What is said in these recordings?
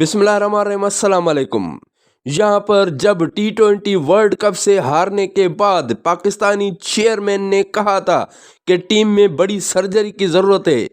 बिस्मिल्लाहिर्रहमानिर्रहीम, अस्सलाम वालेकुम। यहाँ पर जब T20 वर्ल्ड कप से हारने के बाद पाकिस्तानी चेयरमैन ने कहा था कि टीम में बड़ी सर्जरी की ज़रूरत है,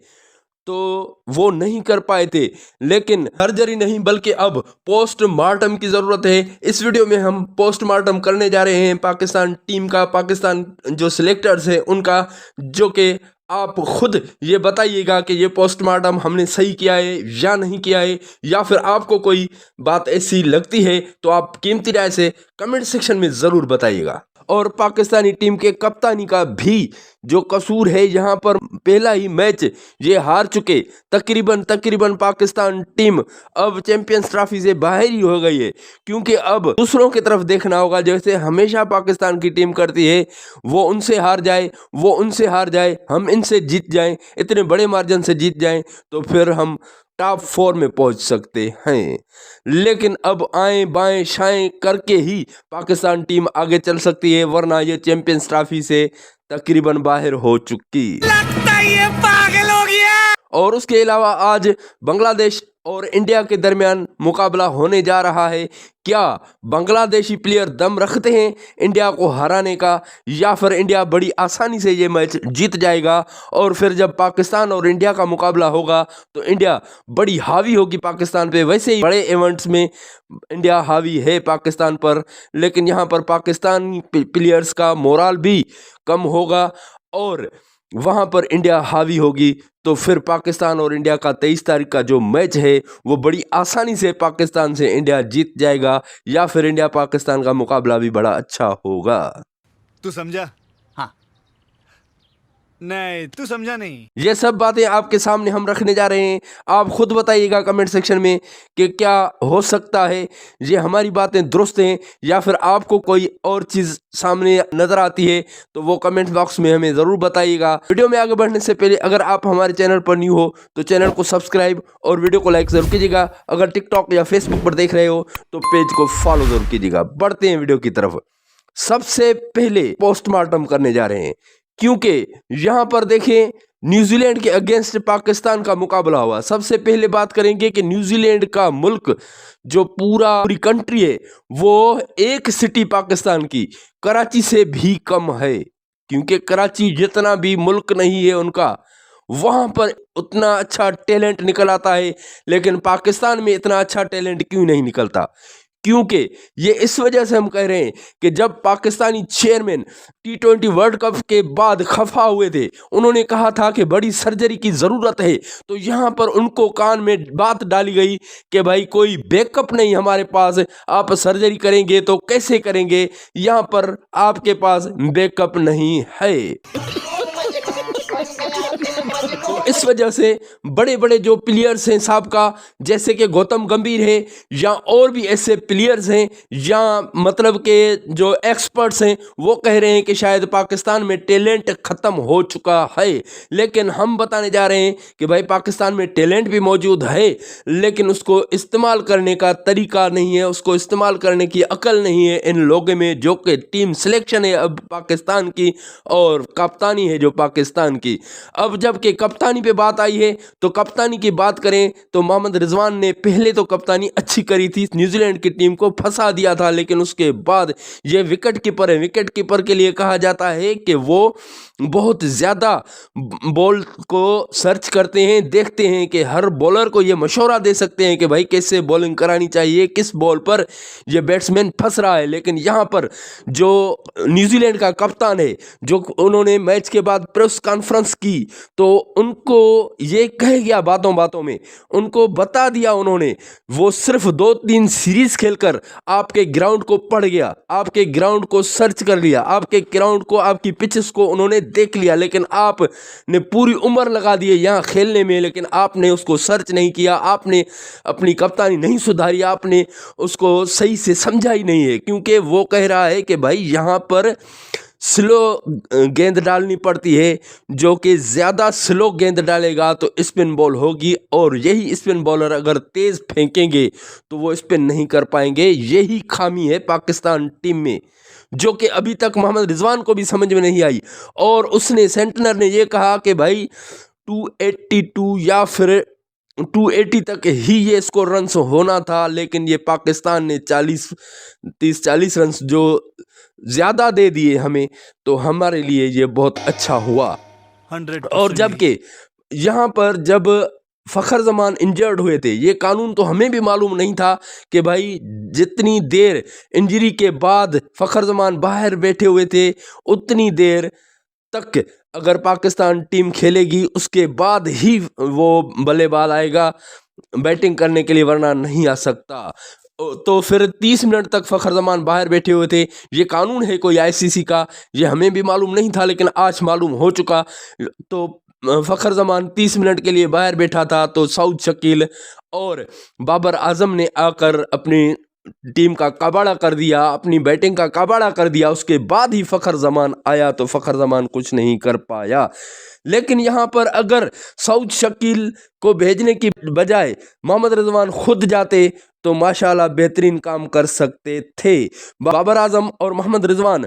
तो वो नहीं कर पाए थे। लेकिन सर्जरी नहीं बल्कि अब पोस्टमार्टम की ज़रूरत है। इस वीडियो में हम पोस्टमार्टम करने जा रहे हैं पाकिस्तान टीम का, पाकिस्तान जो सिलेक्टर्स हैं उनका, जो कि आप खुद ये बताइएगा कि ये पोस्टमार्टम हमने सही किया है या नहीं किया है, या फिर आपको कोई बात ऐसी लगती है तो आप कीमती राय से कमेंट सेक्शन में ज़रूर बताइएगा। और पाकिस्तानी टीम के कप्तानी का भी जो कसूर है, यहाँ पर पहला ही मैच ये हार चुके, तकरीबन पाकिस्तान टीम अब चैंपियंस ट्रॉफी से बाहर ही हो गई है, क्योंकि अब दूसरों की तरफ देखना होगा। जैसे हमेशा पाकिस्तान की टीम करती है, वो उनसे हार जाए, वो उनसे हार जाए, हम इनसे जीत जाएं, इतने बड़े मार्जिन से जीत जाएं, तो फिर हम टॉप 4 में पहुंच सकते हैं। लेकिन अब आए बाएं शाएं करके ही पाकिस्तान टीम आगे चल सकती है, वरना ये चैंपियंस ट्रॉफी से तकरीबन बाहर हो चुकी। लगता है ये पागल हो गया। और उसके अलावा आज बांग्लादेश और इंडिया के दरमियान मुकाबला होने जा रहा है। क्या बांग्लादेशी प्लेयर दम रखते हैं इंडिया को हराने का, या फिर इंडिया बड़ी आसानी से ये मैच जीत जाएगा? और फिर जब पाकिस्तान और इंडिया का मुकाबला होगा तो इंडिया बड़ी हावी होगी पाकिस्तान पे। वैसे ही बड़े इवेंट्स में इंडिया हावी है पाकिस्तान पर, लेकिन यहाँ पर पाकिस्तानी प्लेयर्स का मोराल भी कम होगा और वहाँ पर इंडिया हावी होगी। तो फिर पाकिस्तान और इंडिया का 23 तारीख का जो मैच है वो बड़ी आसानी से पाकिस्तान से इंडिया जीत जाएगा, या फिर इंडिया पाकिस्तान का मुकाबला भी बड़ा अच्छा होगा। तू समझा? हाँ। नहीं, तू समझा नहीं। ये सब बातें आपके सामने हम रखने जा रहे हैं। आप खुद बताइएगा कमेंट सेक्शन में कि क्या हो सकता है, ये हमारी बातें दुरुस्त हैं या फिर आपको कोई और चीज़ सामने नज़र आती है, तो वो कमेंट बॉक्स में हमें ज़रूर बताइएगा। वीडियो में आगे बढ़ने से पहले अगर आप हमारे चैनल पर न्यू हो तो चैनल को सब्सक्राइब और वीडियो को लाइक ज़रूर कीजिएगा। अगर टिकटॉक या फेसबुक पर देख रहे हो तो पेज को फॉलो ज़रूर कीजिएगा। बढ़ते हैं वीडियो की तरफ। सबसे पहले पोस्टमार्टम करने जा रहे हैं, क्योंकि यहाँ पर देखें न्यूजीलैंड के अगेंस्ट पाकिस्तान का मुकाबला हुआ। सबसे पहले बात करेंगे कि न्यूजीलैंड का मुल्क, जो पूरी कंट्री है, वो एक सिटी पाकिस्तान की कराची से भी कम है, क्योंकि कराची जितना भी मुल्क नहीं है उनका, वहाँ पर उतना अच्छा टैलेंट निकल आता है, लेकिन पाकिस्तान में इतना अच्छा टैलेंट क्यों नहीं निकलता? क्योंकि ये इस वजह से हम कह रहे हैं कि जब Pakistani chairman T20 world cup के बाद खफा हुए थे, उन्होंने कहा था कि बड़ी सर्जरी की ज़रूरत है, तो यहाँ पर उनको कान में बात डाली गई कि भाई कोई बैकअप नहीं हमारे पास, आप सर्जरी करेंगे तो कैसे करेंगे, यहाँ पर आपके पास बैकअप नहीं है। तो इस वजह से बड़े बड़े जो प्लेयर्स हैं साहब जैसे कि गौतम गंभीर है, या और भी ऐसे प्लेयर्स हैं, या मतलब के जो एक्सपर्ट्स हैं, वो कह रहे हैं कि शायद पाकिस्तान में टैलेंट ख़त्म हो चुका है। लेकिन हम बताने जा रहे हैं कि भाई पाकिस्तान में टैलेंट भी मौजूद है, लेकिन उसको इस्तेमाल करने का तरीका नहीं है, उसको इस्तेमाल करने की अकल नहीं है इन लोगों में, जो कि टीम सिलेक्शन है अब पाकिस्तान की और कप्तानी है जो पाकिस्तान की। अब जबकि कप्तानी पे बात आई है तो कप्तानी की बात करें तो मोहम्मद रिजवान ने पहले तो कप्तानी अच्छी करी थी, न्यूजीलैंड की टीम को फंसा दिया था, लेकिन उसके बाद ये विकेट कीपर है। विकेट कीपर के लिए कहा जाता है कि वो बहुत ज़्यादा बॉल को सर्च करते हैं, देखते हैं कि हर बॉलर को ये मशवरा दे सकते हैं कि भाई कैसे बॉलिंग करानी चाहिए, किस बॉल पर ये बैट्समैन फंस रहा है। लेकिन यहाँ पर जो न्यूजीलैंड का कप्तान है, जो उन्होंने मैच के बाद प्रेस कॉन्फ्रेंस की, तो उनको ये कह गया, बातों बातों में उनको बता दिया उन्होंने, वो सिर्फ 2-3 सीरीज खेलकर आपके ग्राउंड को पढ़ गया, आपके ग्राउंड को सर्च कर लिया, आपके ग्राउंड को, आपकी पिचेस को उन्होंने देख लिया, लेकिन आपने पूरी उम्र लगा दी है यहाँ खेलने में, लेकिन आपने उसको सर्च नहीं किया, आपने अपनी कप्तानी नहीं सुधारी, आपने उसको सही से समझा ही नहीं है। क्योंकि वो कह रहा है कि भाई यहाँ पर स्लो गेंद डालनी पड़ती है, जो कि ज़्यादा स्लो गेंद डालेगा तो स्पिन बॉल होगी, और यही स्पिन बॉलर अगर तेज़ फेंकेंगे तो वो स्पिन नहीं कर पाएंगे। यही खामी है पाकिस्तान टीम में, जो कि अभी तक मोहम्मद रिजवान को भी समझ में नहीं आई। और उसने, सेंटनर ने ये कहा कि भाई 282 या फिर 280 तक ही ये स्कोर रन्स होना था, लेकिन ये पाकिस्तान ने 30-40 रन्स जो ज़्यादा दे दिए हमें, तो हमारे लिए ये बहुत अच्छा हुआ। 100% और जबकि यहाँ पर जब फ़खर ज़मान इंजर्ड हुए थे, ये कानून तो हमें भी मालूम नहीं था कि भाई जितनी देर इंजरी के बाद फ़खर ज़मान बाहर बैठे हुए थे, उतनी देर तक अगर पाकिस्तान टीम खेलेगी उसके बाद ही वो बल्लेबाज आएगा बैटिंग करने के लिए, वरना नहीं आ सकता। तो फिर 30 मिनट तक फ़खर ज़मान बाहर बैठे हुए थे। ये कानून है कोई आईसीसी का, ये हमें भी मालूम नहीं था, लेकिन आज मालूम हो चुका। तो फ़खर ज़मान 30 मिनट के लिए बाहर बैठा था, तो सऊद शकील और बाबर आजम ने आकर अपनी टीम का कबाड़ा कर दिया, अपनी बैटिंग का कबाड़ा कर दिया। उसके बाद ही फ़खर ज़मान आया, तो फ़खर ज़मान कुछ नहीं कर पाया। लेकिन यहाँ पर अगर सऊद शकील को भेजने की बजाय मोहम्मद रिजवान खुद जाते तो माशाल्लाह बेहतरीन काम कर सकते थे। बाबर आजम और मोहम्मद रिजवान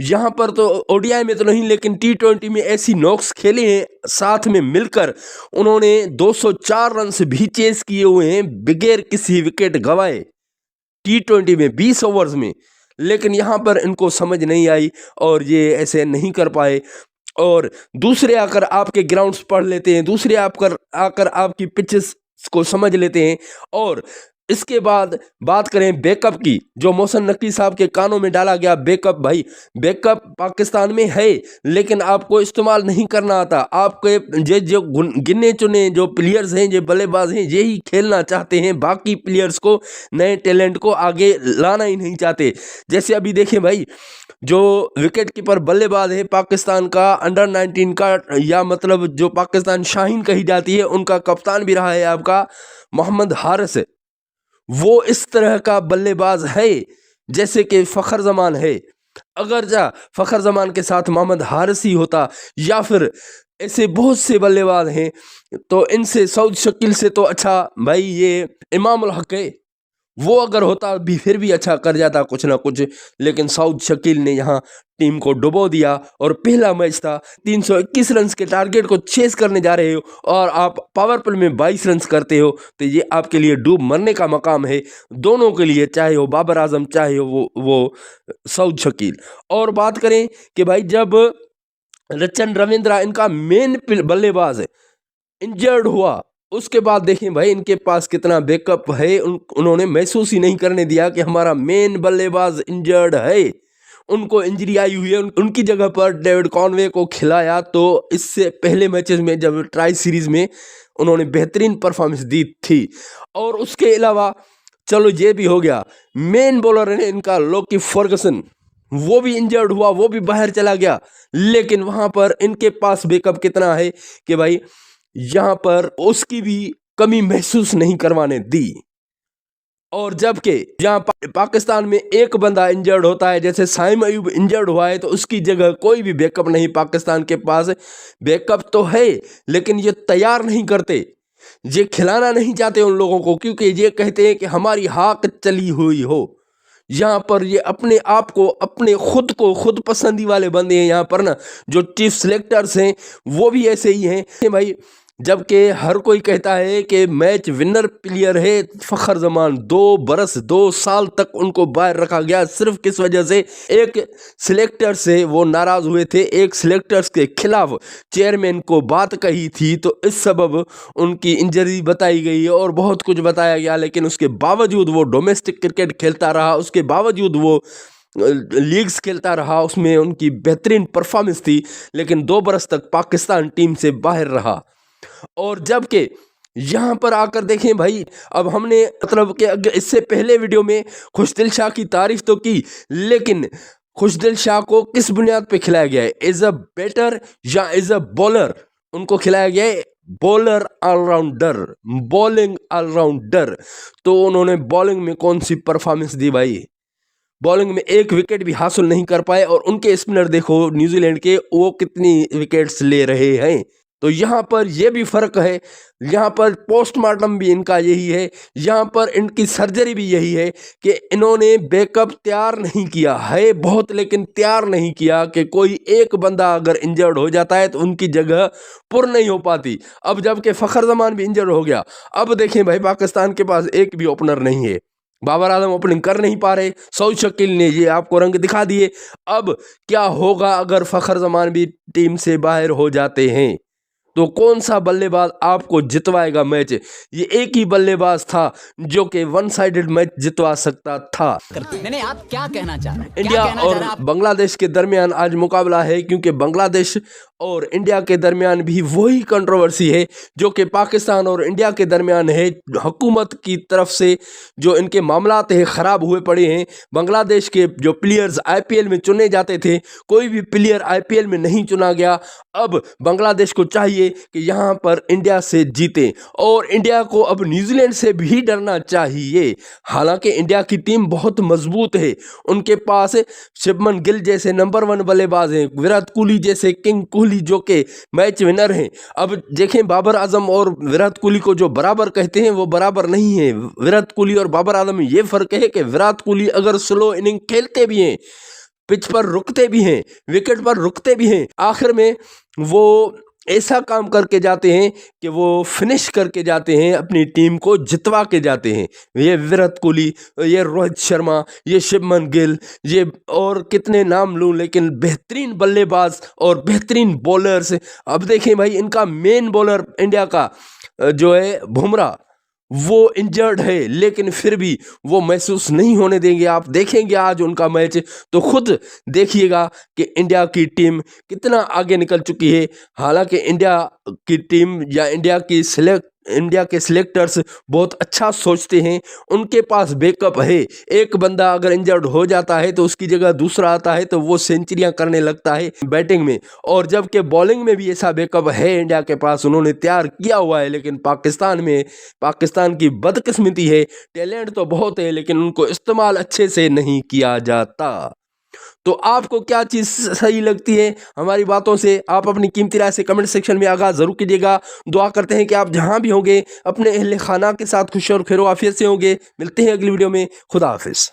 यहाँ पर तो ओडीआई में तो नहीं, लेकिन T20 में ऐसी नॉक्स खेले हैं साथ में मिलकर। उन्होंने 204 रन भी चेस किए हुए हैं बगैर किसी विकेट गंवाए T20 में 20 ओवर्स में। लेकिन यहाँ पर इनको समझ नहीं आई और ये ऐसे नहीं कर पाए। और दूसरे आकर आपके ग्राउंड्स पढ़ लेते हैं, दूसरे आकर आपकी पिचेस को समझ लेते हैं। और इसके बाद बात करें बैकअप की, जो मोहसिन नकवी साहब के कानों में डाला गया बैकअप, भाई बैकअप पाकिस्तान में है लेकिन आपको इस्तेमाल नहीं करना आता। आपके जो गिने चुने जो प्लेयर्स हैं, जो बल्लेबाज हैं, यही खेलना चाहते हैं, बाकी प्लेयर्स को, नए टैलेंट को आगे लाना ही नहीं चाहते। जैसे अभी देखें भाई, जो विकेट कीपर बल्लेबाज है पाकिस्तान का अंडर 19 का, या मतलब जो पाकिस्तान शाहीन कही जाती है, उनका कप्तान भी रहा है आपका मोहम्मद हारिस। वो इस तरह का बल्लेबाज है जैसे कि फ़खर ज़मान है। अगर फ़खर ज़मान के साथ मोहम्मद हारिस ही होता, या फिर ऐसे बहुत से बल्लेबाज हैं, तो इनसे सऊद शकील से तो अच्छा भाई ये इमाम उल हक है, वो अगर होता भी फिर भी अच्छा कर जाता कुछ ना कुछ। लेकिन सऊद शकील ने यहाँ टीम को डुबो दिया। और पहला मैच था, 321 रन के टारगेट को चेस करने जा रहे हो और आप पावर प्ले में 22 रन करते हो, तो ये आपके लिए डूब मरने का मकाम है, दोनों के लिए, चाहे हो बाबर आजम चाहे हो वो सऊद शकील। और बात करें कि भाई जब रचन रविंद्रा इनका मेन बल्लेबाज इंजर्ड हुआ, उसके बाद देखें भाई इनके पास कितना बैकअप है। उन्होंने महसूस ही नहीं करने दिया कि हमारा मेन बल्लेबाज इंजर्ड है। उनको इंजरी आई हुई है, उनकी जगह पर डेविड कॉनवे को खिलाया। तो इससे पहले मैचेस में जब ट्राई सीरीज में उन्होंने बेहतरीन परफॉर्मेंस दी थी। और उसके अलावा चलो ये भी हो गया, मेन बॉलर है इनका लोकी फर्गसन, वो भी इंजर्ड हुआ, वो भी बाहर चला गया। लेकिन वहां पर इनके पास बैकअप कितना है कि भाई यहाँ पर उसकी भी कमी महसूस नहीं करवाने दी। और जबकि जहाँ पाकिस्तान में एक बंदा इंजर्ड होता है, जैसे साइम अयूब इंजर्ड हुआ है, तो उसकी जगह कोई भी बैकअप नहीं पाकिस्तान के पास। बैकअप तो है लेकिन ये तैयार नहीं करते, ये खिलाना नहीं चाहते उन लोगों को, क्योंकि ये कहते हैं कि हमारी हाक चली हुई हो। यहाँ पर ये अपने आप को, अपने खुद पसंदी वाले बंदे हैं यहाँ पर ना। जो चीफ सिलेक्टर्स हैं वो भी ऐसे ही हैं भाई, जबकि हर कोई कहता है कि मैच विनर प्लेयर है फ़खर ज़मान। 2 साल तक उनको बाहर रखा गया सिर्फ किस वजह से, एक सिलेक्टर से वो नाराज़ हुए थे, एक सिलेक्टर्स के खिलाफ चेयरमैन को बात कही थी, तो इस सबब उनकी इंजरी बताई गई और बहुत कुछ बताया गया। लेकिन उसके बावजूद वो डोमेस्टिक क्रिकेट खेलता रहा, उसके बावजूद वो लीग्स खेलता रहा, उसमें उनकी बेहतरीन परफॉर्मेंस थी। लेकिन 2 बरस तक पाकिस्तान टीम से बाहर रहा। और जबकि यहाँ पर आकर देखें भाई, अब हमने मतलब कि इससे पहले वीडियो में खुशदिल शाह की तारीफ तो की, लेकिन खुशदिल शाह को किस बुनियाद पे खिलाया गया है, एज अ बैटर या एज अ बॉलर? उनको खिलाया गया है बॉलर ऑलराउंडर, बॉलिंग ऑलराउंडर। तो उन्होंने बॉलिंग में कौन सी परफॉर्मेंस दी भाई? बॉलिंग में एक विकेट भी हासिल नहीं कर पाए। और उनके स्पिनर देखो न्यूजीलैंड के, वो कितनी विकेट्स ले रहे हैं। तो यहाँ पर ये भी फ़र्क है, यहाँ पर पोस्टमार्टम भी इनका यही है, यहाँ पर इनकी सर्जरी भी यही है कि इन्होंने बैकअप तैयार नहीं किया है बहुत, लेकिन तैयार नहीं किया कि कोई एक बंदा अगर इंजर्ड हो जाता है तो उनकी जगह पुर नहीं हो पाती। अब जबकि फ़खर जमान भी इंजर्ड हो गया, अब देखें भाई पाकिस्तान के पास एक भी ओपनर नहीं है, बाबर आजम ओपनिंग कर नहीं पा रहे, सऊद शकील ने ये आपको रंग दिखा दिए। अब क्या होगा अगर फ़खर जमान भी टीम से बाहर हो जाते हैं, तो कौन सा बल्लेबाज आपको जितवाएगा मैच? ये एक ही बल्लेबाज था जो कि वन साइडेड मैच जितवा सकता था। नहीं आप क्या कहना चाह रहे हैं? इंडिया और बांग्लादेश के दरमियान आज मुकाबला है, क्योंकि बांग्लादेश और इंडिया के दरमियान भी वही कंट्रोवर्सी है जो कि पाकिस्तान और इंडिया के दरमियान है। हुकूमत की तरफ से जो इनके मामलात है ख़राब हुए पड़े हैं। बांग्लादेश के जो प्लेयर्स आईपीएल में चुने जाते थे, कोई भी प्लेयर आईपीएल में नहीं चुना गया। अब बांग्लादेश को चाहिए कि यहाँ पर इंडिया से जीतें, और इंडिया को अब न्यूजीलैंड से भी डरना चाहिए। हालांकि इंडिया की टीम बहुत मजबूत है, उनके पास शुभमन गिल जैसे नंबर 1 बल्लेबाज हैं, विराट कोहली जैसे किंग कोहली जो कि मैच विनर हैं। अब देखें बाबर आजम और विराट कोहली को जो बराबर कहते हैं वो बराबर नहीं है। विराट कोहली और बाबर आजम में ये फ़र्क है कि विराट कोहली अगर स्लो इनिंग खेलते भी हैं, पिच पर रुकते भी हैं, विकेट पर रुकते भी हैं, आखिर में वो ऐसा काम करके जाते हैं कि वो फिनिश करके जाते हैं, अपनी टीम को जितवा के जाते हैं। ये विराट कोहली, ये रोहित शर्मा, ये शुभमन गिल, ये और कितने नाम लूँ, लेकिन बेहतरीन बल्लेबाज और बेहतरीन बॉलर्स। अब देखें भाई इनका मेन बॉलर इंडिया का जो है बुमराह, वो इंजर्ड है, लेकिन फिर भी वो महसूस नहीं होने देंगे। आप देखेंगे आज उनका मैच तो खुद देखिएगा कि इंडिया की टीम कितना आगे निकल चुकी है। हालांकि इंडिया की टीम या इंडिया के सिलेक्टर्स बहुत अच्छा सोचते हैं, उनके पास बैकअप है। एक बंदा अगर इंजर्ड हो जाता है तो उसकी जगह दूसरा आता है तो वो सेंचुरियां करने लगता है बैटिंग में, और जबकि बॉलिंग में भी ऐसा बैकअप है इंडिया के पास, उन्होंने तैयार किया हुआ है। लेकिन पाकिस्तान की बदकिस्मती है, टैलेंट तो बहुत है लेकिन उनको इस्तेमाल अच्छे से नहीं किया जाता। तो आपको क्या चीज़ सही लगती है हमारी बातों से? आप अपनी कीमती राय से कमेंट सेक्शन में आगाह ज़रूर कीजिएगा। दुआ करते हैं कि आप जहां भी होंगे अपने अहले खाना के साथ खुश और खैर आफियत से होंगे। मिलते हैं अगली वीडियो में। खुदा हाफिज़।